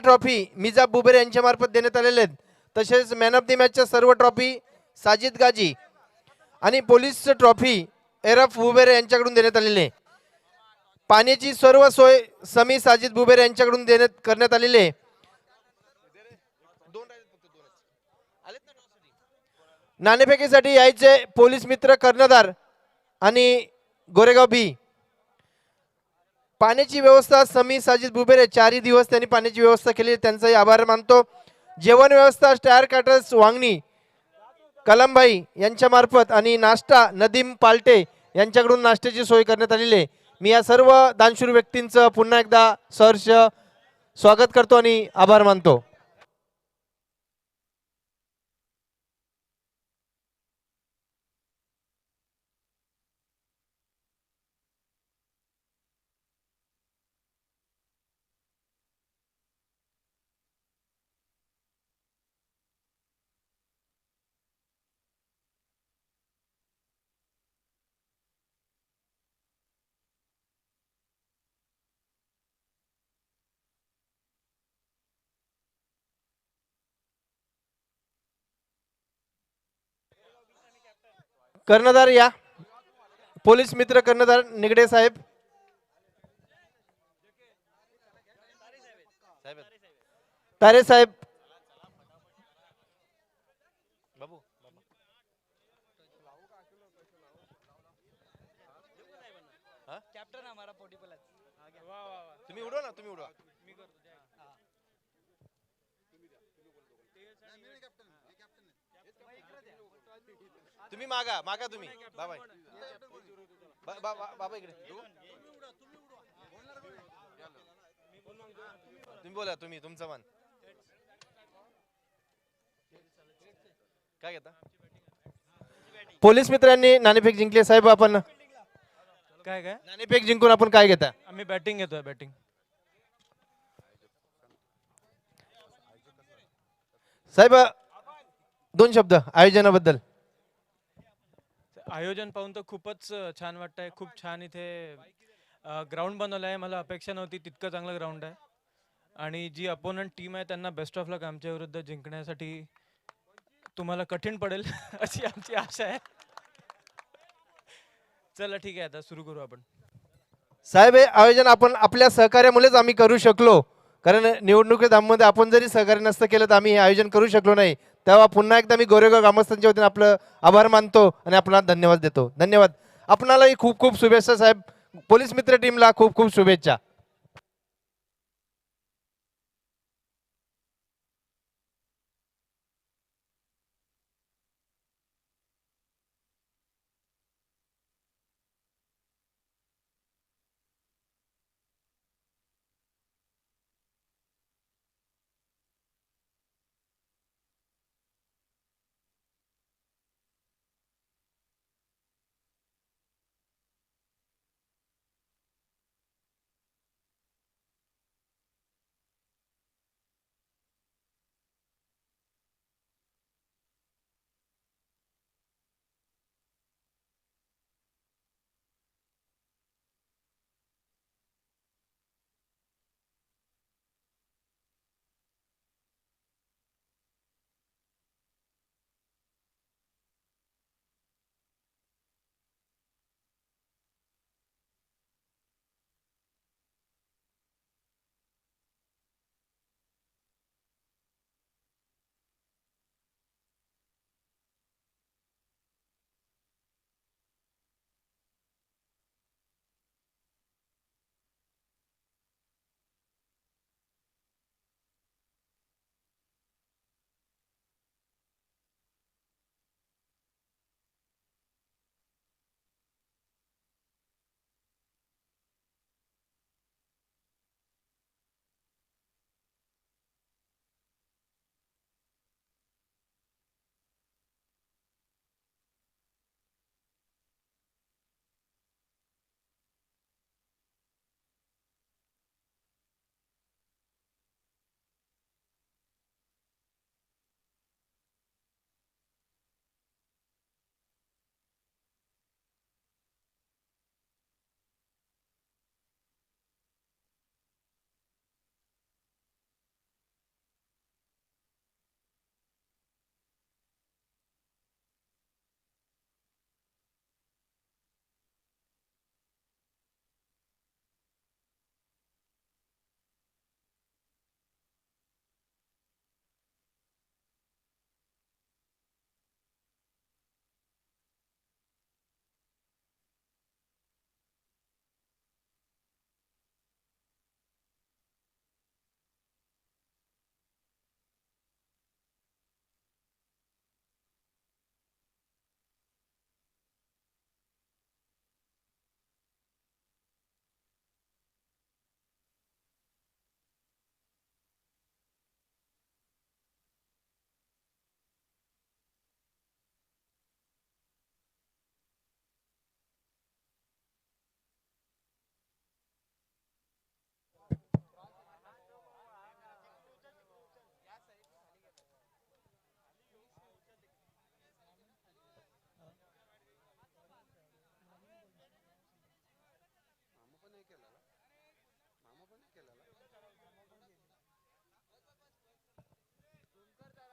Trophy मिजा बुबेर यांच्या मार्फत देण्यात आलेले आहेत. तसेच मॅन ऑफ द मॅचच्या सर्व ट्रॉफी साजिद गाजी आणि पोलीस ट्रॉफी एरफ बुबेर यांच्याकडून देण्यात आलेली आहे. पाण्याची सर्व सोय समी साजिद बुबेर यांच्याकडून करण्यात आलेली आहे. नाणेफेकीसाठी यायचे पोलीस मित्र कर्णधार आणि गोरेगाव बी. पाण्याची व्यवस्था समी साजिद बुबेर 4 दिवस त्यांनी पाण्याची व्यवस्था केली, त्यांचाही आभार मानतो. जेवण व्यवस्था स्टार कॅटर्स वांगणी कलमभाई यांच्या मार्फत आणि नाश्ता नदीम पाल्टे यांच्याकडून नाश्त्याची सोय करण्यात आलेली आहे. मी या सर्व दानशूर व्यक्तींचं पुन्हा एकदा सहर्ष स्वागत करतो आणि आभार मानतो. कर्णधार या पोलीस मित्र कर्णधार निगडे साहेब. तारे साहेब. तुम्ही उडवा ना, तुम्ही उडवा. तुम्ही मागा मागा तुम्ही बाबा बाबा इकडे तुम्ही बोला, तुम्ही तुमचं मन काय घेता. पोलीस मित्रांनी नाणेफेक जिंकले साहेब. आपण काय काय नाणेफेक जिंकून आपण काय घेता. आम्ही बॅटिंग घेतोय. बॅटिंग साहेब 2 शब्द आयोजनाबद्दल. आयोजन पाहून तर खूपच छान वाटतंय. खूप छान इथे ग्राउंड बनवलं आहे. मला अपेक्षा नव्हती तितकं चांगलं ग्राउंड आहे. आणि जी अपोनंट टीम आहे त्यांना बेस्ट ऑफ लक. आमच्या विरुद्ध जिंकण्यासाठी तुम्हाला कठीण पडेल अशी आमची आशा आहे. चला ठीक आहे, आता सुरू करू आपण. साहेब हे आयोजन आपण आपल्या सहकार्यामुळेच आम्ही करू शकलो, कारण निवडणुकीमध्ये आपण जरी सहकार्य नसतं केलं तर आम्ही हे आयोजन करू शकलो नाही. तेव्हा पुन्हा एकदा मी गोरेगाव ग्रामस्थांच्या वतीने आपलं आभार मानतो आणि आपल्याला धन्यवाद देतो. धन्यवाद. आपणालाही खूप खूप शुभेच्छा साहेब. पोलीस मित्र टीमला खूप खूप शुभेच्छा.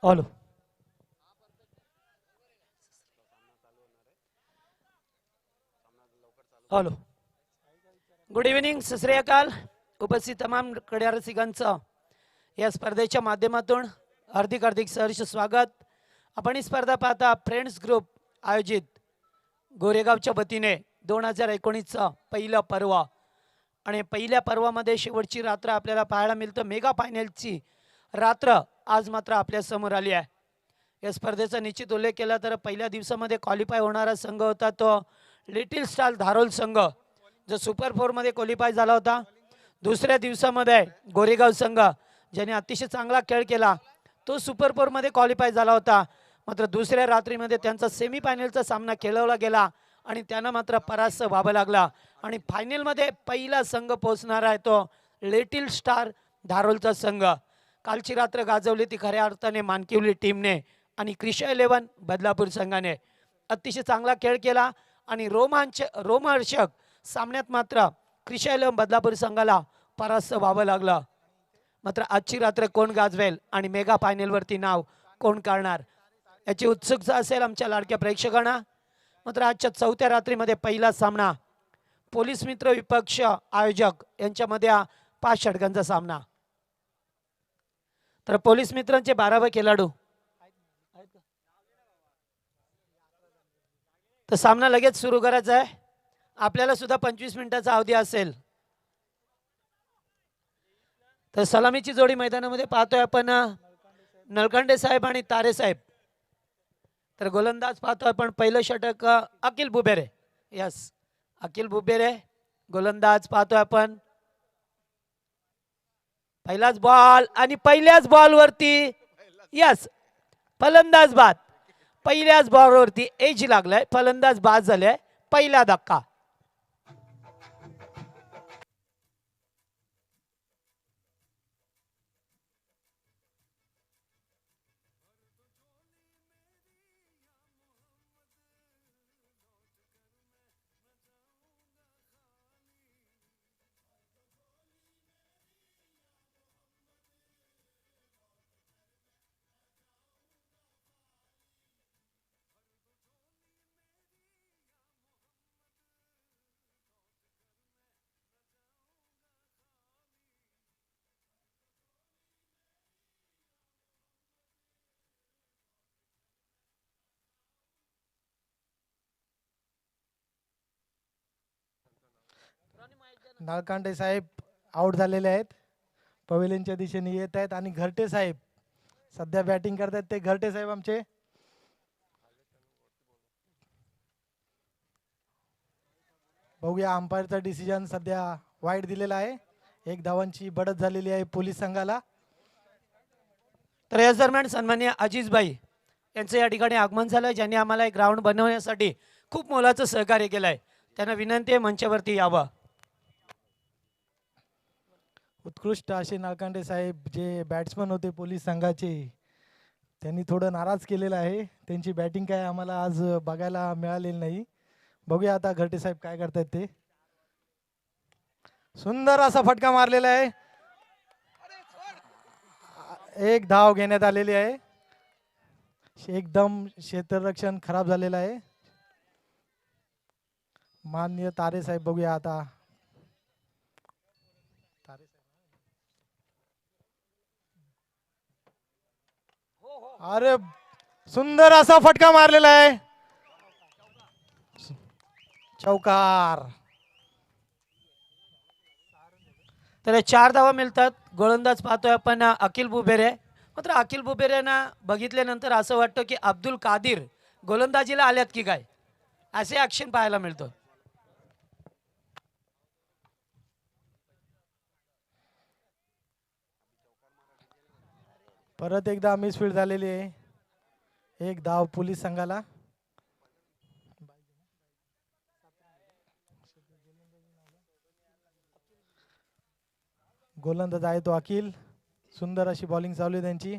हॅलो. हॅलो. गुड इव्हिनिंग, सत श्री अकाल. उपस्थित तमाम क्रीडा रसिकांचं या स्पर्धेच्या माध्यमातून हार्दिक हार्दिक सहर्ष स्वागत. आपण ही स्पर्धा पाहता फ्रेंड्स ग्रुप आयोजित गोरेगावच्या वतीने 2019चं पहिलं पर्व आणि पहिल्या पर्वामध्ये शेवटची रात्र आपल्याला पाहायला मिळतं. मेगा फायनलची रात्र आज मात्र आपल्या समोर आली आहे. या स्पर्धेचा निश्चित उल्लेख केला तर पहिल्या दिवसामध्ये क्वालिफाय होणारा संघ होता तो लिटिल स्टार धारोल संघ, जो सुपर 4मध्ये क्वालिफाय झाला होता. दुसऱ्या दिवसामध्ये गोरेगाव संघ, ज्याने अतिशय चांगला खेळ केला, तो सुपर 4मध्ये क्वालिफाय झाला होता. मात्र दुसऱ्या रात्रीमध्ये त्यांचा सेमीफायनलचा सामना खेळवला गेला आणि त्यांना मात्र परास्त व्हावं लागला. आणि फायनलमध्ये पहिला संघ पोहोचणार आहे तो लिटिल स्टार धारोलचा संघ. कालची रात्र गाजवली ती खऱ्या अर्थाने मानकिवली टीमने आणि क्रिशा 11 बदलापूर संघाने अतिशय चांगला खेळ केला आणि रोमहर्षक सामन्यात मात्र क्रिशा 11 बदलापूर संघाला परास्त व्हावं लागलं. मात्र आजची रात्र कोण गाजवेल आणि मेगा फायनलवरती नाव कोण काढणार याची उत्सुकता असेल आमच्या लाडक्या प्रेक्षकांना. मात्र आजच्या चौथ्या रात्रीमध्ये पहिला सामना पोलीस मित्र विपक्ष आयोजक यांच्यामध्ये 5 षटकांचा सामना. तर पोलीस मित्रांचे 12 खेळाडू, तर सामना लगेच सुरू करायचा आहे. आपल्याला सुद्धा 25 मिनिटाचा अवधी असेल. तर सलामीची जोडी मैदानामध्ये पाहतोय आपण नलकांडे साहेब आणि तारे साहेब. तर गोलंदाज पाहतोय आपण पहिलं षटक अखिल बुबेरे. यस, अखिल बुबेरे गोलंदाज पाहतोय आपण. पहिलाच बॉल आणि पहिल्याच बॉलवरती यस फलंदाज बाद. पहिल्याच बॉलवरती एज लागलाय, फलंदाज बाद झालाय. पहिला धक्का. नळकांडे साहेब आउट झालेले आहेत, पवेलियनच्या दिशेने येत आहेत आणि घरटे साहेब सध्या बॅटिंग करतात. ते घरटे साहेब आमचे. बघूया, अंपायरचा डिसिजन सध्या वाईट दिलेला आहे. 1 धावांची बढत झालेली आहे पोलीस संघाला. तर याच दरम्यान सन्माननीय अजीजभाई यांचं या ठिकाणी आगमन झालं, ज्यांनी आम्हाला एक ग्राउंड बनवण्यासाठी खूप मोलाचं सहकार्य केलंय. त्यांना विनंती आहे मंचावरती यावं. उत्कृष्ट असे नळकांडे साहेब जे बॅट्समन होते पोलीस संघाचे, त्यांनी थोडं नाराज केलेलं आहे. त्यांची बॅटिंग काय आम्हाला आज बघायला मिळालेली नाही. बघूया आता घरटे साहेब काय करतायत ते. सुंदर असा फटका मारलेला आहे. 1 धाव घेण्यात आलेली आहे. एकदम क्षेत्ररक्षण खराब झालेलं आहे. माननीय तारे साहेब, बघूया आता. अरे सुंदर असा फटका मारलेला आहे. चौकार. तर 4 धावा मिळतात. गोलंदाज पाहतोय आपण अखिल बुबेरे. मात्र अखिल बुबेरेंना बघितल्यानंतर असं वाटतं की अब्दुल कादिर गोलंदाजीला आल्यात की काय, असे ॲक्शन पाहायला मिळतं. परत एकदा मिसफील्ड झालेली आहे. 1 धाव पोलीस संघाला. गोलंदाज आहे तो अखिल. सुंदर अशी बॉलिंग चालू आहे त्यांची.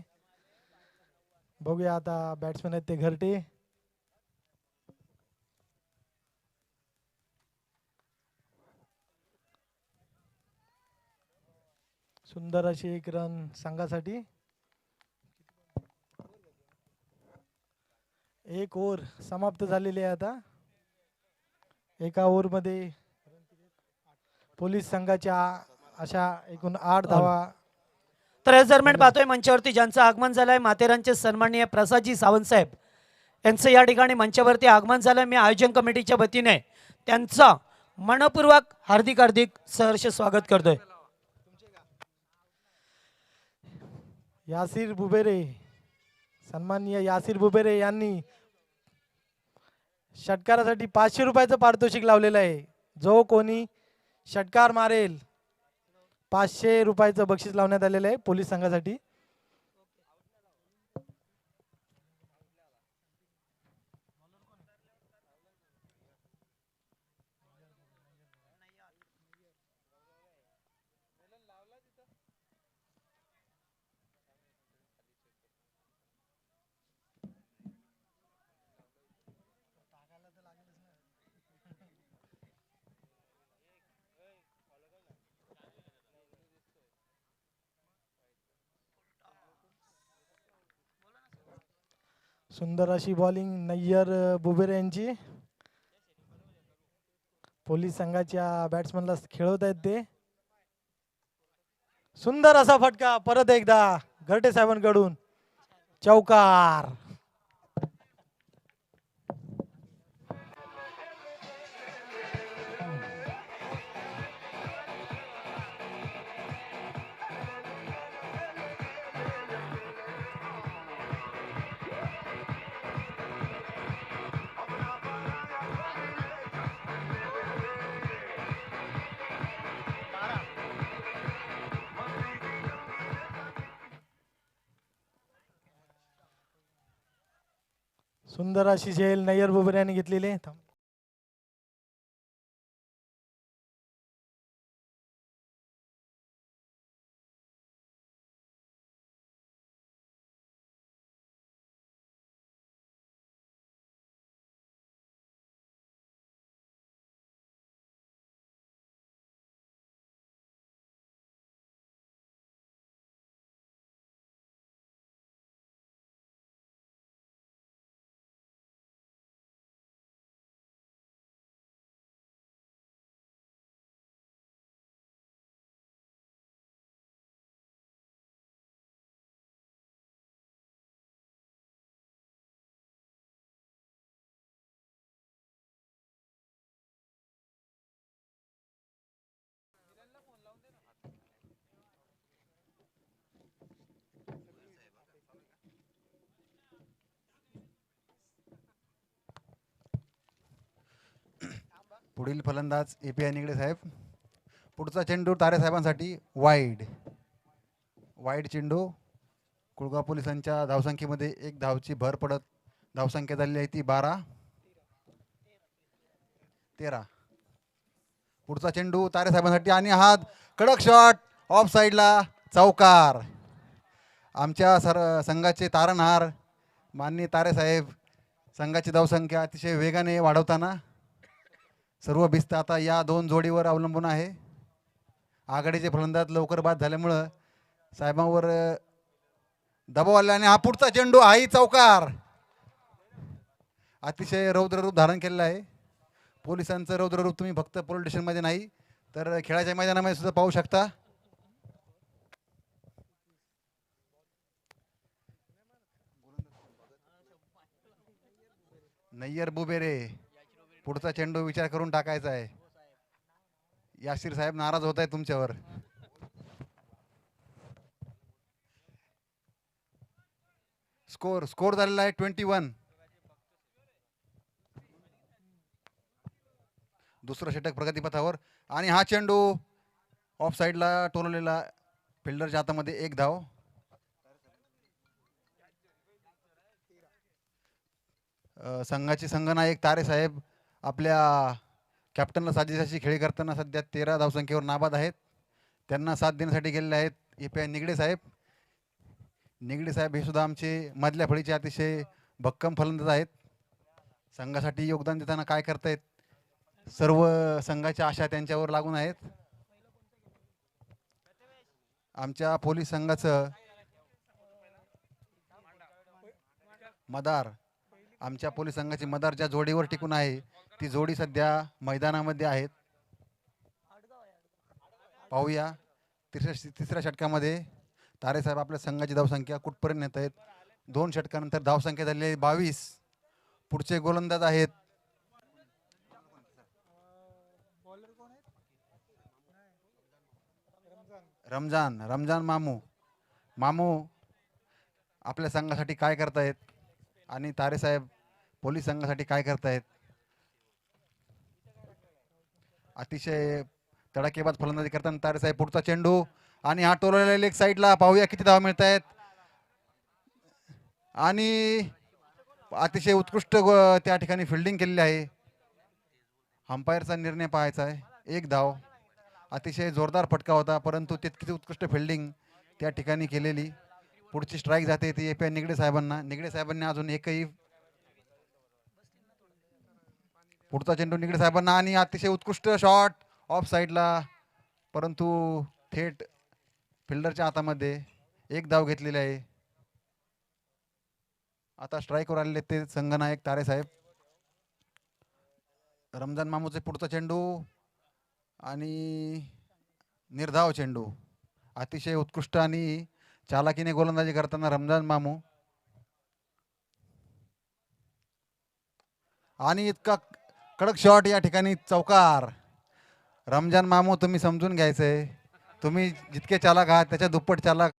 बघूया आता बॅट्समॅन आहेत ते घरटे. सुंदर अशी 1 रन संघासाठी. एक ओव्हर समाप्त झालेली आहे आता. एका ओव्हरमध्ये पोलीस संघाच्या अशा एकूण 8 धावा. तर याच दरम्यान पाहतोय मंचावरती ज्यांचं आगमन झालंय माथेरानचे सन्माननीय प्रसादजी सावंत साहेब यांचं या ठिकाणी मंचावरती आगमन झालंय. मी आयोजन कमिटीच्या वतीने त्यांचं मनपूर्वक हार्दिक हार्दिक सहर्ष स्वागत करतोय. यासिर बुबेरे, सन्माननीय यासिर बुबेरे यांनी षटकारासाठी 500 रुपयाचं पारितोषिक लावलेलं आहे. जो कोणी षटकार मारेल 500 रुपयाचं बक्षीस लावण्यात आलेलं आहे पोलीस संघासाठी. सुंदर अशी बॉलिंग नय्यर बुबेरे यांची. पोलीस संघाच्या बॅट्समनला खेळवत आहेत ते. सुंदर असा फटका परत एकदा घरटे साहेबांकडून. चौकार. सुंदर अशी झेल नय्यर बुबेरे यांनी घेतलेली आहे. पुढील फलंदाज API निगडे साहेब. पुढचा चेंडू तारे साहेबांसाठी वाईड. वाईड चेंडू. कुळगाव पोलिसांच्या धावसंख्येमध्ये 1 धावची भर पडत धावसंख्या झालेली आहे ती 12-13. पुढचा चेंडू तारे साहेबांसाठी आणि हात कडक शॉट ऑफ साईडला. चौकार. आमच्या संघाचे तारणहार माननीय तारे साहेब संघाची धावसंख्या अतिशय वेगाने वाढवताना सर्व भिस्त आता या 2 जोडीवर अवलंबून आहे. आघाडीचे फलंदाज लवकर बाद झाल्यामुळं साहेबांवर दबाव आला आणि हा पुढचा चेंडू हाही चौकार. अतिशय रौद्ररूप धारण केलेलं आहे. पोलिसांचं रौद्ररूप तुम्ही फक्त पोलीस स्टेशनमध्ये नाही तर खेळाच्या मैदानामध्ये सुद्धा पाहू शकता. नय्यर बुबेरे. पुढचा चेंडू विचार करून टाकायचा आहे. यासिर साहेब नाराज होत आहे तुमच्यावर. स्कोर झालेला आहे 21. दुसरं षटक प्रगतीपथावर आणि हा चेंडू ऑफ साईडला टोललेला. फिल्डरच्या हातामध्ये 1 धाव. संघाचे संघनायक तारे साहेब आपल्या कॅप्टनला साजेशाची खेळी करताना सध्या 13 धावसंख्येवर नाबाद आहेत. त्यांना साथ देण्यासाठी गेलेले आहेत API निगडे साहेब. निगडे साहेब हे सुद्धा आमचे मधल्या फळीचे अतिशय भक्कम फलंदाज आहेत. संघासाठी योगदान देताना काय करतायत सर्व संघाच्या आशा त्यांच्यावर लागून आहेत. आमच्या पोलीस संघाचं मदार आमच्या पोलीस संघाची मदार ज्या जोडीवर टिकून आहे ती जोडी सध्या मैदानामध्ये आहेत. पाहूया तिसऱ्या षटकामध्ये तारेसाहेब आपल्या संघाची धावसंख्या कुठपर्यंत नेत आहेत. 2 षटकानंतर धावसंख्या झालेली आहे 22. पुढचे गोलंदाज आहेत रमजान मामू आपल्या संघासाठी काय करतायत आणि तारेसाहेब पोलीस संघासाठी काय करतायत. अतिशय तडाखेबाज फलंदाजी करताना तारेसाहेब पुढचा चेंडू आणि हा टोललेला लेग साईडला. पाहूया किती धावा मिळत आहेत आणि अतिशय उत्कृष्ट त्या ठिकाणी फिल्डिंग केलेली आहे. अंपायरचा निर्णय पाहायचा आहे. 1 धाव. अतिशय जोरदार फटका होता परंतु तितकीच उत्कृष्ट फिल्डिंग त्या ठिकाणी केलेली. पुढची स्ट्राईक जाते ती AP निगडे साहेबांनी अजून एकही. पुढचा चेंडू निगडे साहेबांना आणि अतिशय उत्कृष्ट शॉट ऑफ साईडला परंतु थेट फिल्डरच्या हातामध्ये. 1 धाव घेतलेली आहे. आता स्ट्राईकवर आलेले ते संघनायक तारेसाहेब. रमजान मामूचे पुढचा चेंडू आणि निर्धाव चेंडू. अतिशय उत्कृष्ट आणि चालाकीने गोलंदाजी करताना रमजान मामू आणि इतका कडक शॉट या ठिकाणी चौकार. रमजान मामू तुम्ही समजून घ्यायचंय, तुम्ही जितके चालाक आहात त्याच्या दुप्पट चालाक.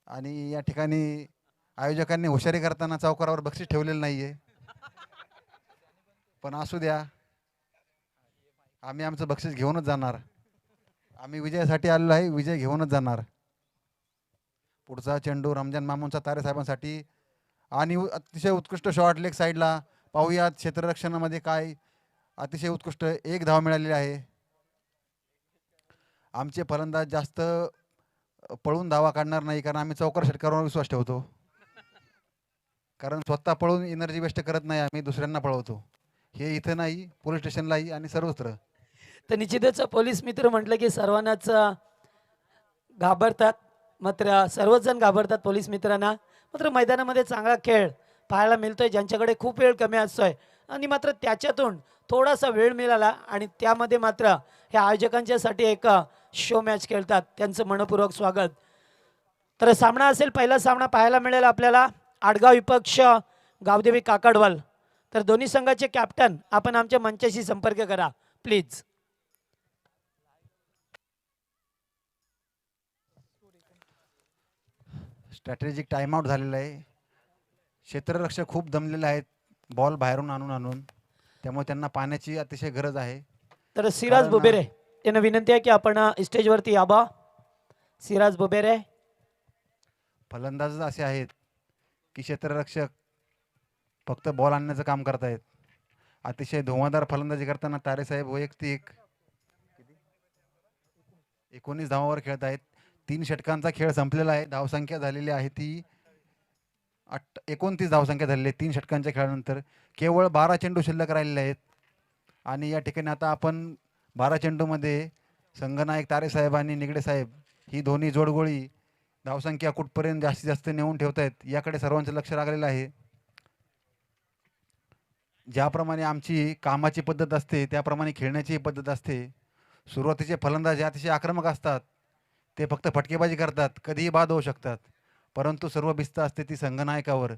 आणि या ठिकाणी आयोजकांनी हुशारी करताना चौकारावर बक्षीस ठेवलेलं नाहीये, पण असू द्या, आम्ही आमचं बक्षीस घेऊनच जाणार. आम्ही विजयासाठी आलेलो आहे, विजय घेऊनच जाणार. पुढचा चेंडू रमजान मामूंचा तारेसाहेबांसाठी आणि अतिशय उत्कृष्ट शॉट लेग साईडला. पाहूयात क्षेत्ररक्षणामध्ये काय अतिशय उत्कृष्ट. 1 धाव मिळालेली आहे. आमचे फलंदाज जास्त पळून धावा काढणार नाही कारण आम्ही चौकार षटकारावर विश्वास ठेवतो. कारण स्वतः पळून एनर्जी वेस्ट करत नाही, आम्ही दुसऱ्यांना पळवतो. हे इथं नाही, पोलीस स्टेशनलाही आणि सर्वत्र. तर निश्चितच पोलीस मित्र म्हटलं की सर्वांनाच घाबरतात. मात्र सर्वच जण घाबरतात पोलीस मित्रांना. मात्र मैदानामध्ये चांगला खेळ पाहायला मिळतोय ज्यांच्याकडे खूप वेळ कमी असतोय आणि मात्र त्याच्यातून थोडासा वेळ मिळाला आणि त्यामध्ये मात्र हे आयोजकांच्यासाठी एक शो मॅच खेळतात. त्यांचं मनपूर्वक स्वागत. तर सामना असेल, पहिला सामना पाहायला मिळेल आपल्याला आडगाव विपक्ष गावदेवी काकडवाल. तर दोन्ही संघाचे कॅप्टन आपण आमच्या मंचाशी संपर्क करा प्लीज. स्ट्रॅटेजिक टाइमआउट झालेला आहे. क्षेत्ररक्षक खूप दमलेले आहेत बॉल बाहेरून आणून, त्यामुळे त्यांना पाण्याची अतिशय गरज आहे. तर सिराज बुबेरे यांना विनंती आहे की आपण स्टेजवरती यावा. सिराज बुबेरे. फलंदाज असे आहेत की क्षेत्ररक्षक फक्त बॉल आणण्याचं काम करतायत. अतिशय धोमादार फलंदाजी करताना तारेसाहेब वैयक्तिक 19 धावांवर खेळत आहेत. 3 षटकांचा खेळ संपलेला आहे. धावसंख्या झालेली आहे ती 29 धावसंख्या झालेली आहे 3 षटकांच्या खेळानंतर. केवळ 12 चेंडू शिल्लक राहिलेले आहेत आणि या ठिकाणी आता आपण 12 चेंडूमध्ये संघनायक तारेसाहेब आणि निगडे साहेब ही दोन्ही जोडगोळी धावसंख्या कुठपर्यंत जास्तीत जास्त नेऊन ठेवतायत याकडे सर्वांचं लक्ष लागलेलं आहे. ज्याप्रमाणे आमची कामाची पद्धत असते त्याप्रमाणे खेळण्याची पद्धत असते. सुरुवातीचे फलंदाज हे अतिशय आक्रमक असतात, ते फक्त फटकेबाजी करतात, कधीही बाद होऊ शकतात. परंतु सर्व भिस्त असते ती संघनायकावर.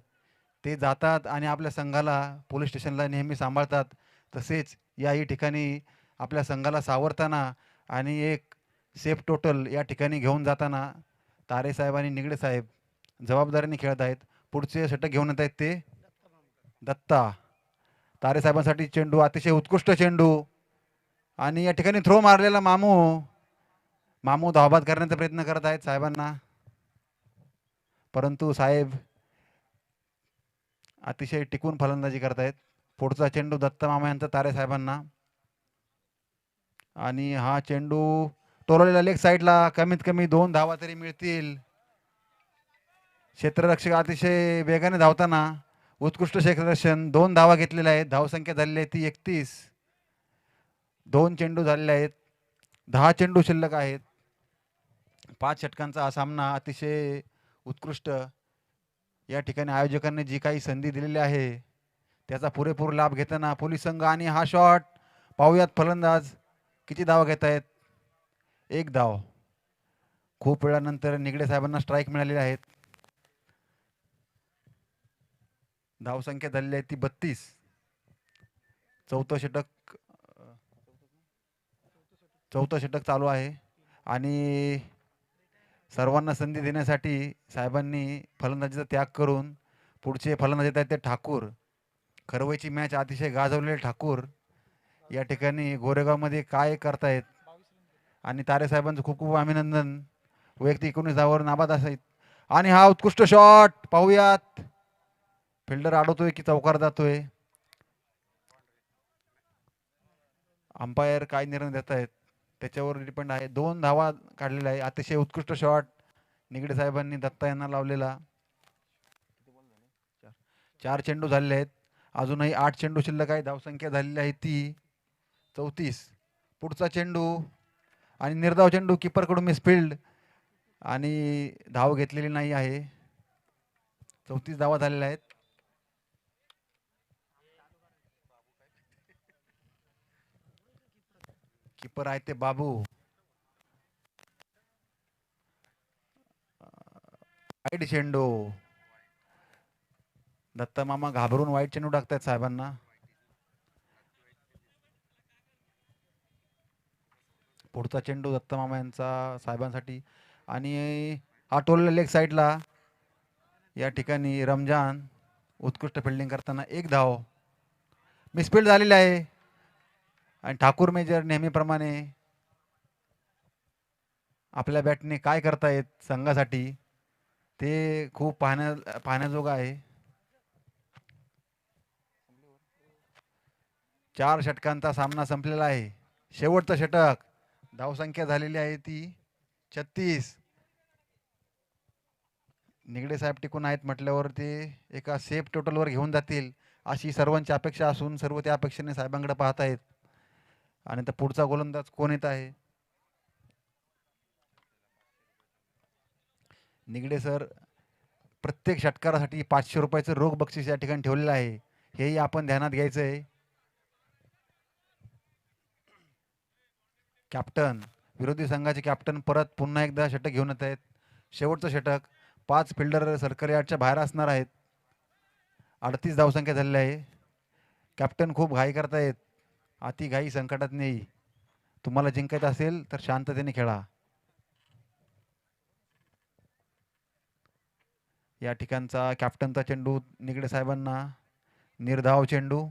ते जातात आणि आपल्या संघाला पोलीस स्टेशनला नेहमी सांभाळतात. तसेच याही ठिकाणी आपल्या संघाला सावरताना आणि एक सेफ टोटल या ठिकाणी घेऊन जाताना तारेसाहेब आणि निगडे साहेब जबाबदारीने खेळत आहेत. पुढचे षटक घेऊन येत आहेत ते दत्ता. तारेसाहेबांसाठी चेंडू, अतिशय उत्कृष्ट चेंडू आणि या ठिकाणी थ्रो मारलेला मामू धावबाद करण्याचा प्रयत्न करत आहेत साहेबांना, परंतु साहेब अतिशय टिकून फलंदाजी करतायत. पुढचा चेंडू दत्ता मामा यांचा तारेसाहेबांना आणि हा चेंडू टोललेला लेग साईडला. कमीत कमी 2 धावा तरी मिळतील. क्षेत्ररक्षक अतिशय वेगाने धावताना उत्कृष्ट क्षेत्ररक्षण, 2 धावा घेतलेल्या आहेत. धावसंख्या झालेली आहे ती 31. 2 चेंडू झालेले आहेत. 10 चेंडू शिल्लक आहेत. 5 षटकांचा हा सामना अतिशय उत्कृष्ट. या ठिकाणी आयोजकांनी जी काही संधी दिलेली आहे त्याचा पुरेपूर लाभ घेताना पोलीस संघ आणि हा शॉट पाहूयात फलंदाज किती धावा घेत आहेत. 1 धाव. खूप वेळानंतर निगडे साहेबांना स्ट्राईक मिळालेले आहेत. धावसंख्या झालेली आहे ती 32. चौथं षटक चालू आहे आणि सर्वांना संधी देण्यासाठी साहेबांनी फलंदाजीचा त्याग करून पुढचे फलंदाज येत आहेत ते ठाकूर. खरवईची मॅच अतिशय गाजवलेले ठाकूर या ठिकाणी गोरेगावमध्ये काय करतायत आणि तारे साहेबांचं खूप खूप अभिनंदन. वैयक्तिक 19 धावावर नाबाद असायत आणि हा उत्कृष्ट शॉट पाहूयात. फिल्डर अडवतोय की चौकार जातोय. अंपायर काय निर्णय देत आहेत त्याच्यावर डिपेंड आहे. 2 धावा काढलेल्या आहे. अतिशय उत्कृष्ट शॉट निगडे साहेबांनी दत्ता यांना लावलेला. 4 चेंडू झालेले आहेत. अजूनही 8 चेंडू शिल्लक आहे. धावसंख्या झालेली आहे ती 34. पुढचा चेंडू आणि निर्धाव चेंडू कीपरकडून मिसफिल्ड आणि धाव घेतलेली नाही आहे. 34 धावा झालेल्या आहेत. कीपर आहे ते बाबू. वाईट चेंडू. दत्ता मामा घाबरून वाईट चेंडू टाकतायत साहेबांना. पुढचा चेंडू दत्ता मामा यांचा साहेबांसाठी आणि हा टोलला लेग साईडला. या ठिकाणी रमजान उत्कृष्ट फिल्डिंग करताना 1 धाव. मिसफिल्ड झालेली आहे आणि ठाकूर मेजर नेहमीप्रमाणे आपल्या बॅटने काय करतायत संघासाठी ते खूप पाहण्याजोगं आहे. 4 षटकांचा सामना संपलेला आहे. शेवटचं षटक. धावसंख्या झालेली आहे ती 36. निगडे साहेब टिकून आहेत म्हटल्यावर ते एका सेफ टोटलवर घेऊन जातील अशी सर्वांची अपेक्षा असून सर्व त्या अपेक्षेने साहेबांकडे पाहत आहेत. आणि तर पुढचा गोलंदाज कोण येत आहे. निगडे सर प्रत्येक षटकारासाठी 500 रुपयाचं रोख बक्षीस या ठिकाणी ठेवलेलं आहे. हेही आपण ध्यानात घ्यायचं आहे. कॅप्टन विरोधी संघाचे कॅप्टन परत पुन्हा एकदा षटक घेऊन येत आहेत. शेवटचं षटक. 5 फिल्डर सर्कल यार्डच्या बाहेर असणार आहेत. 38 धावसंख्या झालेली आहे. कॅप्टन खूप घाई करतायत. अति घाई संकटात नाही. तुम्हाला जिंकायचं असेल तर शांततेने खेळा. या ठिकाणचा कॅप्टनचा चेंडू निगडे साहेबांना निर्धाव चेंडू.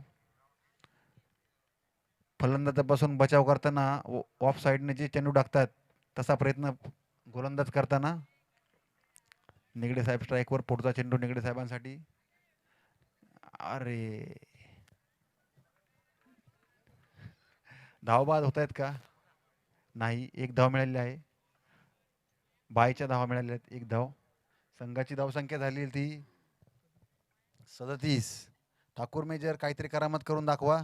फलंदाजापासून बचाव करताना ऑफ साईडने जे चेंडू टाकतात तसा प्रयत्न गोलंदाज करताना निगडे साहेब स्ट्राईकवर. पुढचा चेंडू निगडे साहेबांसाठी. अरे धावबाद होत आहेत का नाही. 1 धाव मिळालेली आहे. बायच्या धावा मिळाल्या आहेत. 1 धाव. संघाची धावसंख्या झाली ती 37. ठाकूर मेजर काहीतरी करामत करून दाखवा.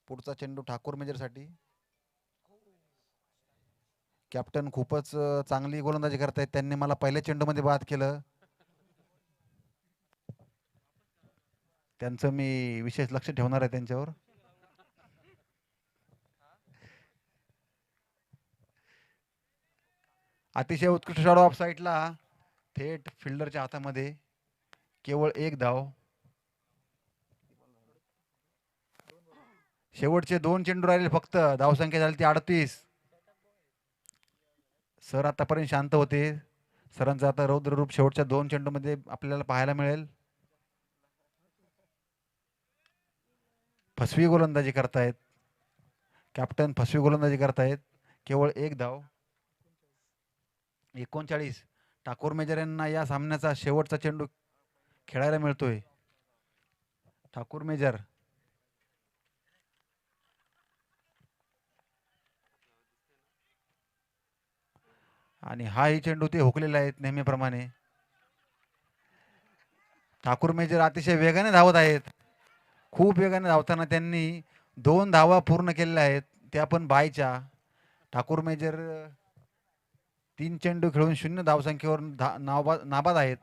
पुढचा चेंडू ठाकूर मेजरसाठी. कॅप्टन खूपच चांगली गोलंदाजी करतायत. त्यांनी मला पहिल्या चेंडूमध्ये बाद केलं. त्यांचं मी विशेष लक्ष ठेवणार आहे त्यांच्यावर. अतिशय उत्कृष्ट शॉट ऑफ साईडला थेट फिल्डरच्या हातामध्ये. केवळ 1 धाव. शेवटचे 2 चेंडू राहिले फक्त. धावसंख्या झाली ती 38. सर आतापर्यंत शांत होते. सरांचं आता रौद्र रूप शेवटच्या 2 चेंडूमध्ये आपल्याला पाहायला मिळेल. फसवी गोलंदाजी करतायत कॅप्टन. फसवी गोलंदाजी करतायत. केवळ 1 धाव. 39. ठाकूर मेजर यांना या सामन्याचा शेवटचा चेंडू खेळायला मिळतोय. ठाकूर मेजर. आणि हाही चेंडू ते हुकलेले आहेत नेहमीप्रमाणे. ठाकूर मेजर अतिशय वेगाने धावत आहेत. खूप वेगाने धावताना त्यांनी 2 धावा पूर्ण केलेल्या आहेत, त्या पण बायच्या. ठाकूर मेजर 3 चेंडू खेळून 0 धावसंख्येवर नाबाद आहेत.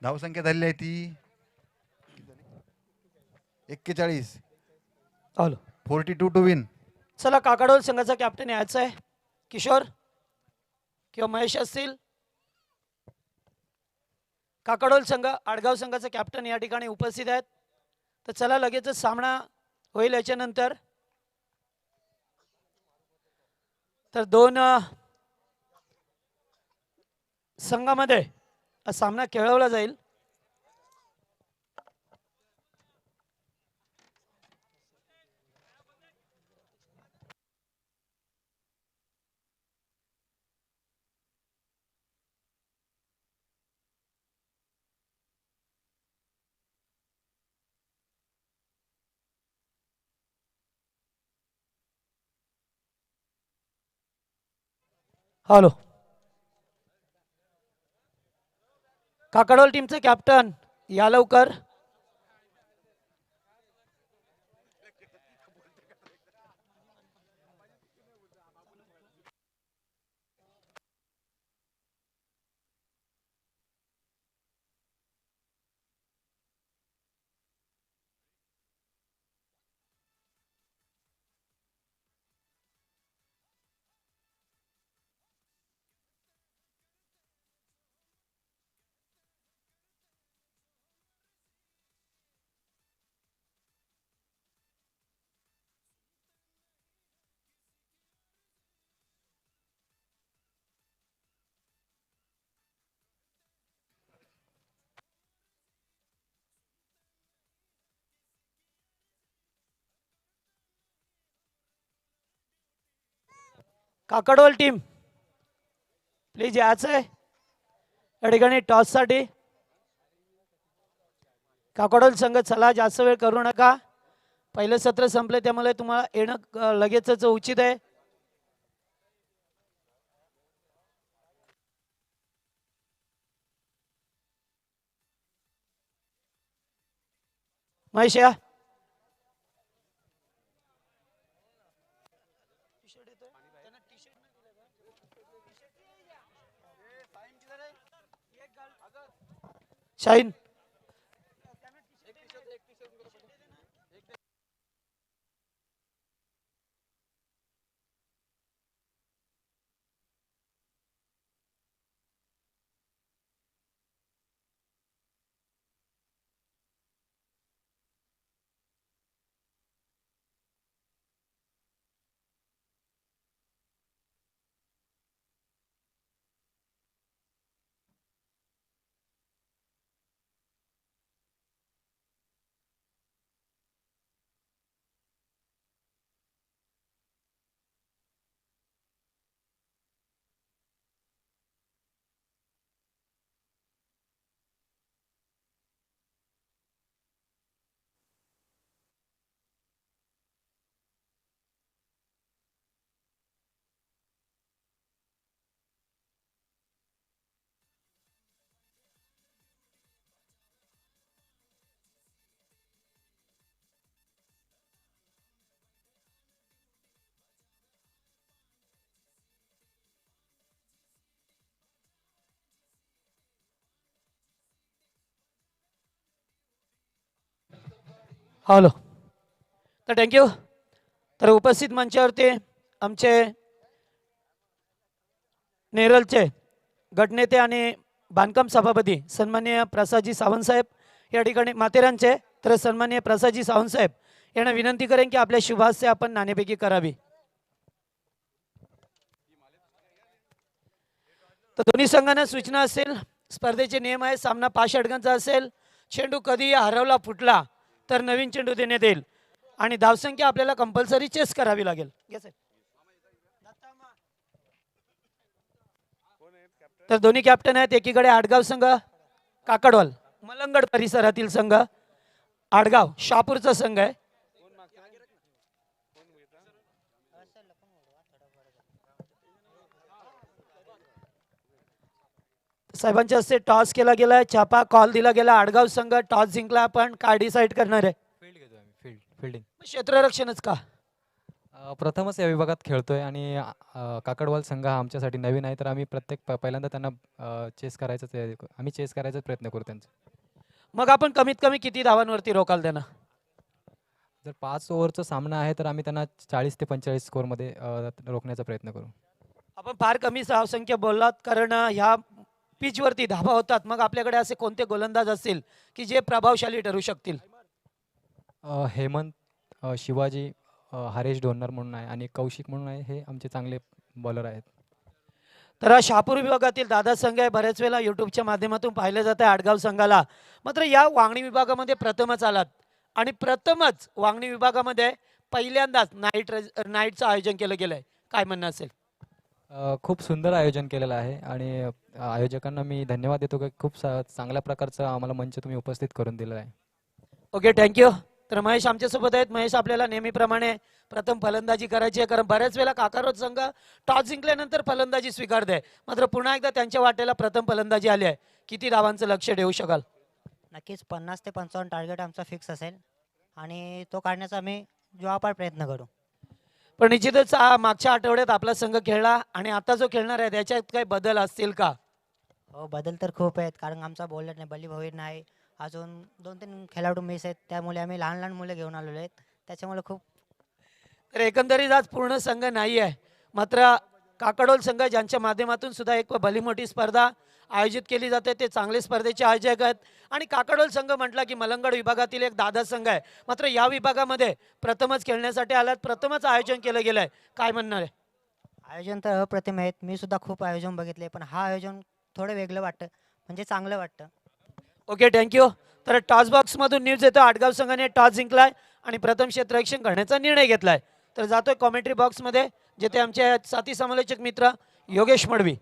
धावसंख्या झालेली आहे ती 41. Hello 42 to win. चला काकडोल संघाचा कॅप्टन यायचा आहे. किशोर किंवा महेश असतील. काकडोल संघ आडगाव संघाचा कॅप्टन या ठिकाणी उपस्थित आहेत. तर चला लगेचच सामना होईल याच्यानंतर. तर दोन संघामध्ये हा सामना खेळवला जाईल. हॅलो काकडोल टीमचे कॅप्टन या लवकर. काकडोल टीम प्लीज यायचं आहे या ठिकाणी टॉससाठी. काकडोल संघ चला जास्त वेळ करू नका. पहिलं सत्र संपले त्यामुळे तुम्हाला येणं लगेचच उचित आहे. महेश या. शाहीन हॅलो. तर थँक्यू. तर उपस्थित मंचावरती आमचे नेरलचे गटनेते आणि बांधकाम सभापती सन्माननीय प्रसादजी सावंत साहेब या ठिकाणी माथेरानचे. तर सन्माननीय प्रसादजी सावंत साहेब यांना विनंती करेन की आपल्या शुभास्ते आपण नाणेफेकी करावी. तर दोन्ही संघांना सूचना असेल. स्पर्धेचे नियम आहे. सामना 5 षटकांचा असेल. चेंडू कधी हरवला फुटला तर नवीन चेंडू देण्यात येईल आणि धावसंख्या आपल्याला कंपल्सरी चेस करावी लागेल. तर दोन्ही कॅप्टन आहेत. एकीकडे आडगाव संघ काकडवाल मलंगड परिसरातील संघ, आडगाव शहापूरचा संघ आहे. साहेबांच्या हस्ते टॉस केला गेलाय, छापा कॉल दिला गेला, आडगाव संघ टॉस जिंकला. आपण काय डिसाईड करणार आहे? फील्ड घेतो आम्ही फिल्डिंग. क्षेत्ररक्षणच का? प्रथमच या विभागात खेळतोय आणि काकडवाल संघ हा आमच्यासाठी नवीन आहे, तर आम्ही पहिल्यांदा त्यांना चेस करायचा आम्ही चेस करायचा प्रयत्न करू त्यांचा. मग आपण कमीत कमी किती धावांवरती रोकाल त्यांना? जर 5 ओव्हरचा सामना आहे तर आम्ही त्यांना 40 ते 45 स्कोअरमध्ये रोखण्याचा प्रयत्न करू. आपण फार कमी धावसंख्या बोललात, कारण ह्या पिचवरती धाबा होतात. मग आपल्याकडे असे कोणते गोलंदाज असतील की जे प्रभावशाली ठरू शकतील? हेमंत, शिवाजी, हरेश डोन्नर म्हणून आहे आणि कौशिक म्हणून आहे, हे आमचे चांगले बॉलर आहेत. तर हा शहापूर विभागातील दादा संघ आहे. बऱ्याच वेळेला युट्यूबच्या माध्यमातून पाहिलं जातं आडगाव संघाला. मात्र या वांगणी विभागामध्ये प्रथमच आलात आणि प्रथमच वांगणी विभागामध्ये पहिल्यांदाच नाईटचं आयोजन केलं गेलंय. काय म्हणणं असेल? खूप सुंदर आयोजन केलेलं आहे आणि आयोजकांना मी धन्यवाद देतो की खूप चांगल्या प्रकारचं आम्हाला मंच तुम्ही उपस्थित करून दिलेला आहे. Okay, thank you. तर महेश आमच्यासोबत आहेत. महेश, आपल्याला नेहमीप्रमाणे प्रथम फलंदाजी करायची आहे, कारण बऱ्याच वेळेला काकारोज संघ टॉस जिंकल्यानंतर फलंदाजी स्वीकारते. मात्र पुन्हा एकदा त्यांच्या वाटेला प्रथम फलंदाजी आली आहे. किती धावांचं लक्ष ठेवू शकाल? नक्कीच 50 ते 55 टार्गेट आमचा फिक्स असेल आणि तो काढण्याचा आम्ही जोपार प्रयत्न करू. पण निश्चितच मागच्या आठवड्यात आपला संघ खेळला आणि आता जो खेळणार आहे त्याच्यात काही बदल असतील का? हो, बदल तर खूप आहेत, कारण आमचा बॉलर नाही, बल्ली भवीर नाही, अजून 2-3 खेळाडू मिस आहेत. त्यामुळे आम्ही लहान लहान मुलं घेऊन आलेलो आहेत, त्याच्यामुळे खूप. तर एकंदरीत आज पूर्ण संघ नाही आहे. मात्र काकडोल संघ ज्यांच्या माध्यमातून सुद्धा एक भली मोठी स्पर्धा आयोजित केली जाते, ते चांगले स्पर्धेचे आयोजक आहेत. आणि काकडोल संघ म्हटला की मलंगड विभागातील एक दादा संघ आहे. मात्र या विभागामध्ये प्रथमच खेळण्यासाठी आल्यात, प्रथमच आयोजन केलं गेलंय. काय म्हणणार आहे? आयोजन तर अप्रतिम आहेत. मी सुद्धा खूप आयोजन बघितले, पण हा आयोजन थोडं वेगळं वाटतं, म्हणजे चांगलं वाटतं. Okay, thank you. तर टॉस बॉक्समधून न्यूज येतो, आडगाव संघाने टॉस जिंकलाय आणि प्रथम क्षेत्ररक्षण करण्याचा निर्णय घेतलाय. तर जातोय कॉमेंट्री बॉक्समध्ये, जेथे आमचे साथी समालोचक मित्र योगेश मडवी.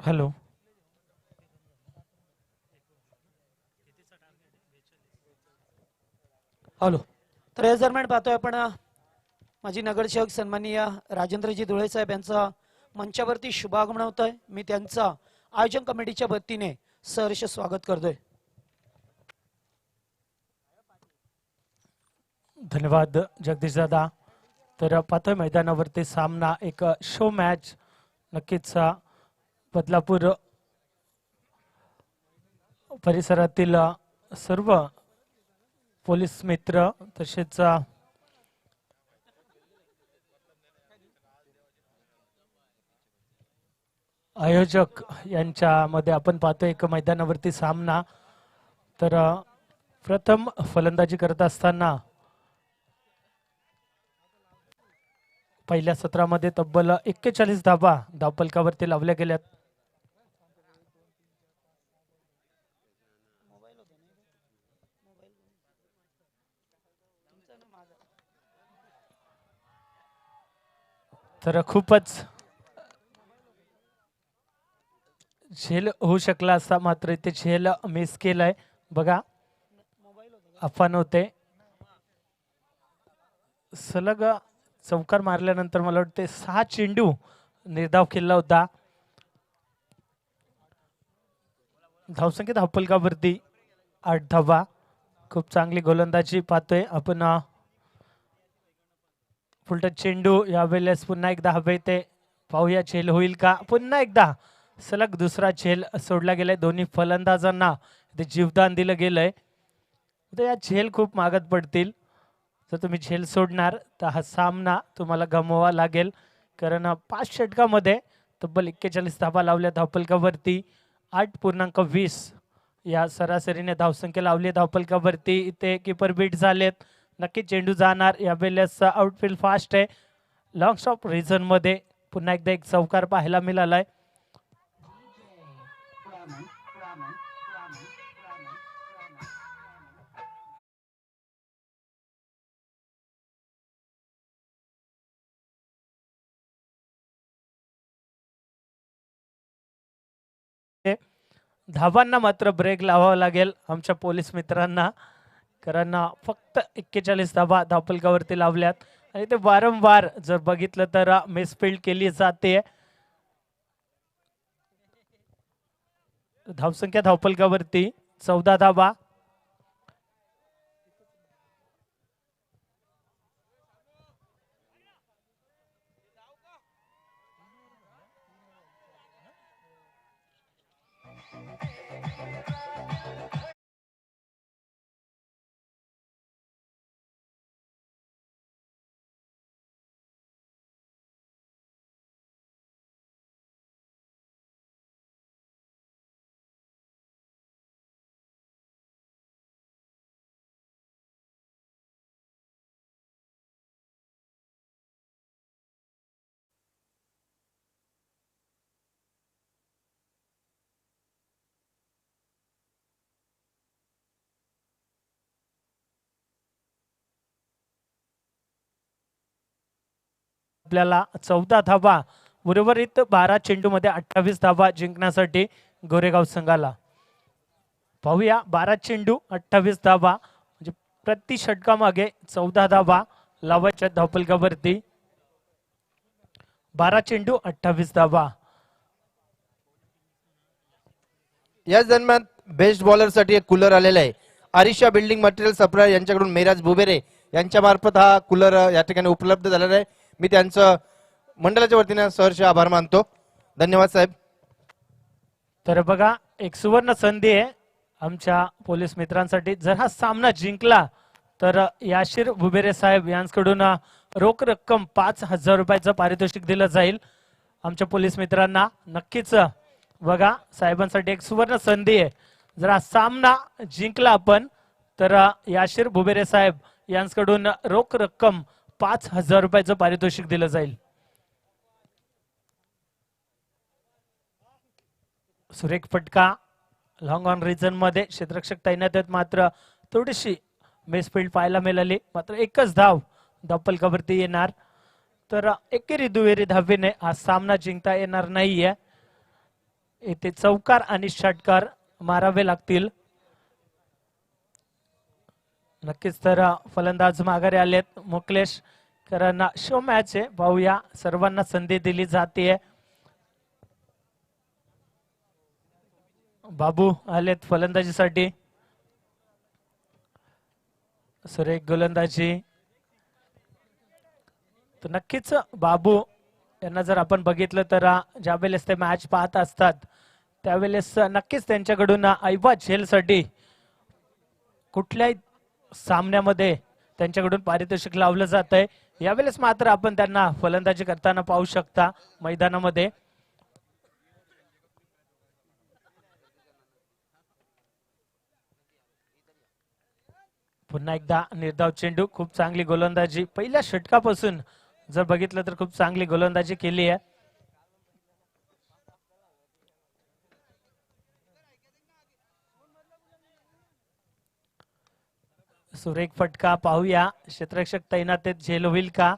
हॅलो. हॅलो. तर या दरम्यान पाहतोय आपण माजी नगरसेवक सन्माननीय राजेंद्रजी धुळे साहेब यांचं मंचावरती शुभागमन होतंय. मी त्यांचं आयोजन कमिटीच्या वतीने सहर्ष स्वागत करतोय. धन्यवाद जगदीश दादा. तर पाहतोय मैदानावरती सामना एक शो मॅच नक्कीच बदलापूर परिसरातील सर्व पोलीस मित्र तसेच आयोजक यांच्यामध्ये आपण पाहतोय एक मैदानावरती सामना. तर प्रथम फलंदाजी करत असताना पहिल्या सत्रामध्ये तब्बल 41 धावा धावफलकावरती लावल्या गेल्यात. तर खूपच झेल होऊ शकला असता मात्र इथे झेल मिस केलाय. बघा आव्हान होते सलग चौकार मारल्यानंतर मला वाटते 6 चेंडू निर्धाव केला होता. धावसंख्या धावफलकावरती 8 धावा. खूप चांगली गोलंदाजी पाहतोय आपण. फुलटच चेंडू यावेळेस पुन्हा एकदा हवे ते पाहूया झेल होईल का. पुन्हा एकदा सलग दुसरा झेल सोडला गेलाय. दोन्ही फलंदाजांना ते जीवदान दिलं गेलंय. या झेल खूप मागत पडतील. जर तुम्ही झेल सोडणार तर हा सामना तुम्हाला गमवावा लागेल. कारण 5 षटकामध्ये तब्बल 41 धावा लावल्या धावफलकावरती. 8.20 या सरासरीने धावसंख्या लावली धावफलकावरती. इथे किपर बीट झालेत. नक्की चेंडू जाणार. यावेळेस आउटफील्ड फास्ट आहे. लॉंग स्टॉप रिझन मध्ये पुन्हा एकदा एक चौकार पाहायला मिळालाय. धावांना मात्र ब्रेक लावावा लागेल आमच्या पोलीस मित्रांना. कारण फक्त 41 धावा धावफलकावरती लावल्यात आणि ते वारंवार जर बघितलं तर मिसफिल्ड केली जाते. धावसंख्या धावफलकावरती 14 धावा. आपल्याला 14 धावा उर्वरित 12 चेंडू मध्ये 28 धावा जिंकण्यासाठी गोरेगाव संघाला. पाहूया 12 चेंडू 28 धावा म्हणजे प्रति षटकामागे 14 धावा लावायच्या धावफलकावरती. 12 चेंडू 28 धावा. याच दरम्यान बेस्ट बॉलर साठी एक कूलर आलेला आहे. आरिशा बिल्डिंग मटेरियल सप्लायर यांच्याकडून मेराज बुबेरे यांच्या मार्फत हा कूलर या ठिकाणी उपलब्ध झालेला आहे. मी त्यांचं मंडळाच्या वतीने सहर्ष आभार मानतो. धन्यवाद साहेब. तर बघा एक सुवर्ण संधी आहे आमच्या पोलीस मित्रांसाठी. जर हा सामना जिंकला तर याशीर बुबेरे साहेब यांच्याकडून रोख रक्कम 5,000 रुपयाचं पारितोषिक दिलं जाईल आमच्या पोलीस मित्रांना. नक्कीच बघा साहेबांसाठी एक सुवर्ण संधी आहे. जर हा सामना जिंकला आपण तर याशीर बुबेरे साहेब यांच्याकडून रोख रक्कम 5,000 रुपयाचं पारितोषिक दिलं जाईल. सुरेख फटका लॉंग ऑन रिजन मध्ये क्षेत्ररक्षक तैनात आहेत. मात्र थोडीशी मिसफिल्ड पाहायला मिळाली. मात्र एकच धाव धावफलकावरती येणार. तर एकेरी दुहेरी धावेने हा सामना जिंकता येणार नाहीये. येथे चौकार आणि षटकार मारावे लागतील. नक्कीच तर फलंदाज माघारी आलेत. मुकलेश करांना शो मॅच आहे, पाहूया. सर्वांना संधी दिली जाते. बाबू आलेत फलंदाजीसाठी. सुरेख गोलंदाजी. तर नक्कीच बाबू यांना जर आपण बघितलं तर ज्यावेळेस ते मॅच पाहत असतात त्यावेळेस नक्कीच त्यांच्याकडून ऐवा झेलसाठी कुठल्याही सामन्यामध्ये त्यांच्याकडून पारितोषिक लावलं जात आहे. यावेळेस मात्र आपण त्यांना फलंदाजी करताना पाहू शकता मैदानामध्ये. पुन्हा एकदा निर्धाव चेंडू. खूप चांगली गोलंदाजी पहिल्या षटकापासून जर बघितलं तर खूप चांगली गोलंदाजी केली आहे. सुरेख फटका. पाहूया क्षेत्ररक्षक तैनात आहेत, झेल होईल का.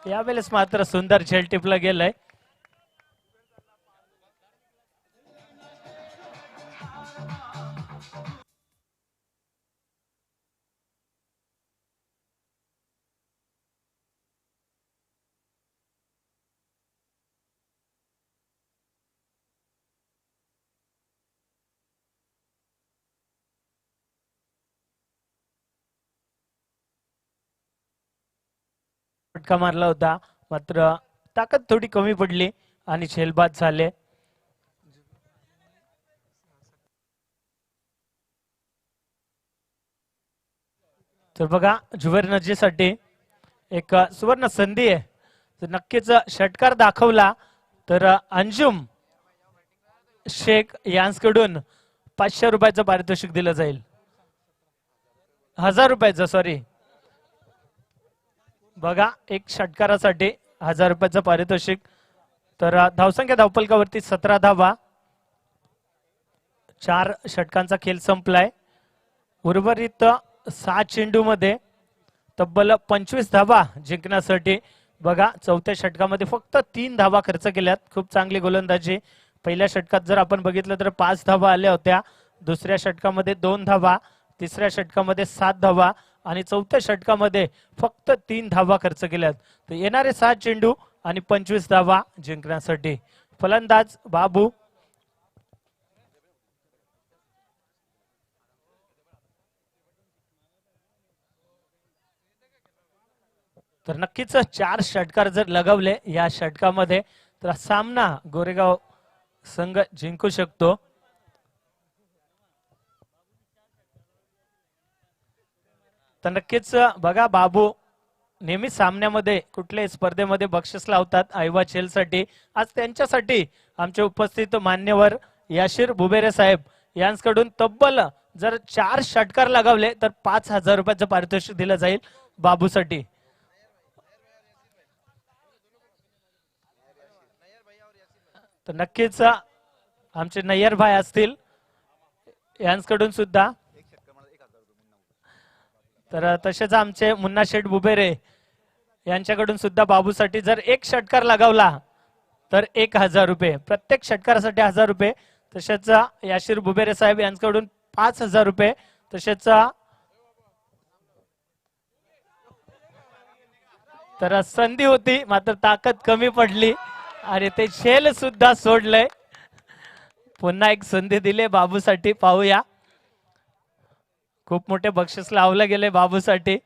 यावेळेस मात्र सुंदर झेल टिपलं गेलंय. फटका मारला होता मात्र ताकद थोडी कमी पडली आणि झेलबाद झाले. तर बघा जुवेरनजीसाठी एक सुवर्ण संधी आहे. तर नक्कीच षटकार दाखवला तर अंजुम शेख यांकडून 500 रुपयाचं पारितोषिक दिलं जाईल. 1000 रुपयाचं, सॉरी. बघा एक षटकारासाठी 1000 रुपयाचं पारितोषिक. तर धावसंख्या धावफलकावरती 17 धावा. 4 षटकांचा खेळ संपलाय. उर्वरित 6 चेंडू मध्ये तब्बल 25 धावा जिंकण्यासाठी बघा चौथ्या षटकामध्ये फक्त 3 धावा खर्च केल्यात. खूप चांगली गोलंदाजी. पहिल्या षटकात जर आपण बघितलं तर 5 धावा आल्या होत्या. दुसऱ्या षटकामध्ये 2 धावा, तिसऱ्या षटकामध्ये 7 धावा आणि चौथ्या षटकामध्ये फक्त 3 धावा खर्च केल्यात. तर येणारे 7 चेंडू आणि 25 धावा जिंकण्यासाठी फलंदाज बाबू. तर नक्कीच 4 षटकार जर लगावले या षटकामध्ये तर सामना गोरेगाव संघ जिंकू शकतो. तर नक्कीच बघा बाबू नेहमी सामन्यामध्ये कुठल्याही स्पर्धेमध्ये बक्षीस लावतात ऐवा झेलसाठी. आज त्यांच्यासाठी आमचे उपस्थित मान्यवर याशीर बुबेरे साहेब यांकडून तब्बल जर 4 षटकार लगावले तर 5000 रुपयाचं पारितोषिक दिलं जाईल बाबूसाठी. तर नक्कीच आमचे नय्यर भाई असतील यांकडून सुद्धा. तर तसेच आमचे मुन्ना शेठ बुबेरे यांच्याकडून सुद्धा बाबूसाठी जर 1 षटकार लगावला तर 1000 रुपये. प्रत्येक षटकारासाठी 1000 रुपये. तसेच याशीर बुबेरे साहेब यांच्याकडून 5000 रुपये. तसेच तर संधी होती मात्र ताकद कमी पडली आणि ते झेल सुद्धा सोडलंय. पुन्हा एक संधी दिली बाबूसाठी. पाहूया. खूप मोठे बक्षीस लावलं गेले बाबूसाठी.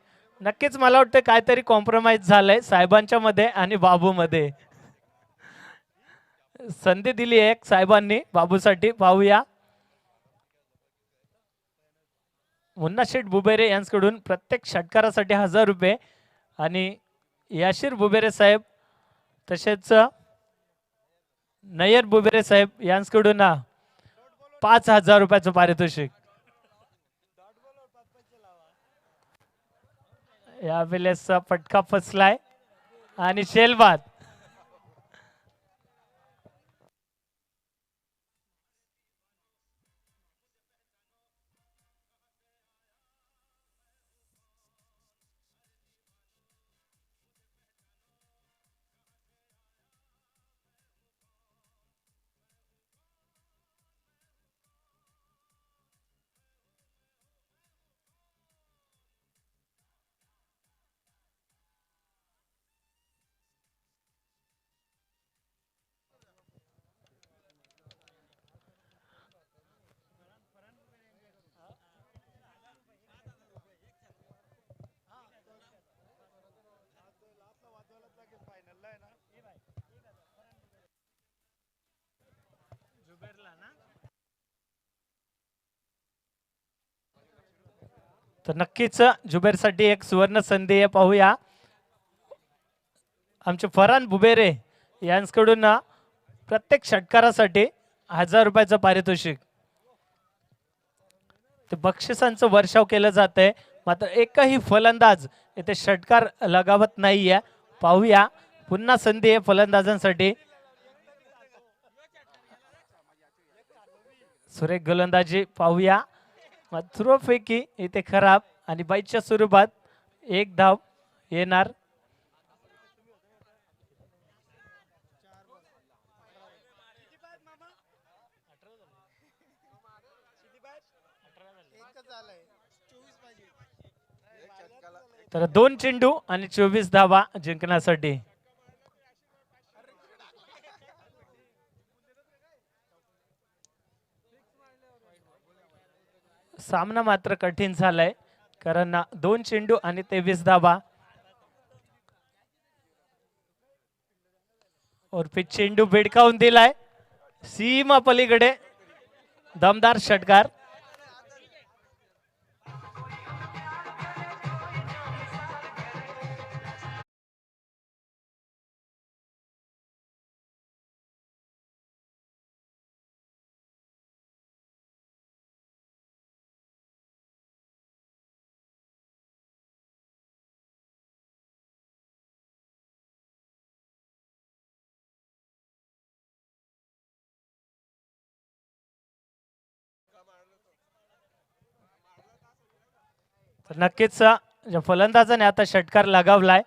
नक्कीच मला वाटतं काहीतरी कॉम्प्रोमाइज झालंय साहेबांच्या मध्ये आणि बाबू मध्ये. संधी दिली एक साहेबांनी बाबूसाठी. पाहूया. मुन्ना शेठ बुबेरे यांच्याकडून प्रत्येक षटकारासाठी 1000 रुपये आणि याशीर बुबेरे साहेब तसेच नय्यर बुबेरे साहेब यांच्याकडून 5000 रुपयाचं पारितोषिक. यावेळेस फटका फसलाय आणि शेलबाद. तर नक्कीच जुबेरसाठी एक सुवर्ण संधी आहे. पाहूया आमचे फरान बुबेरे यांच्याकडून प्रत्येक षटकारासाठी 1000 रुपयाचं पारितोषिक. ते बक्षिसांचं वर्षाव केलं जात आहे, मात्र एकही फलंदाज इथे षटकार लगावत नाहीये. पाहूया पुन्हा संधी आहे फलंदाजांसाठी. सुरेख गोलंदाजी पाहूया. मात्रपैकी इथे खराब आणि बाईच्या स्वरूपात एक धाव येणार. तर 2 चेंडू आणि 24 धावा जिंकण्यासाठी. सामना मात्र कठीण झालाय, कारण 2 चेंडू आणि 23 धावा. और चेंडू भिडकावून दिलाय सीमा पलीकडे. दमदार षटकार. तर नक्कीच ज्या फलंदाजाने आता षटकार लगावलाय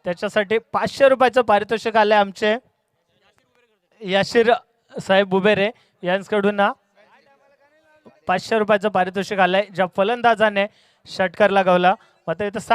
त्याच्यासाठी 500 रुपयाचं पारितोषिक आलंय आमचे याशीर साहेब बुबेरे यांच्याकडून. 500 रुपयाचं पारितोषिक आलंय ज्या फलंदाजाने षटकार लगावला. मात्र इथं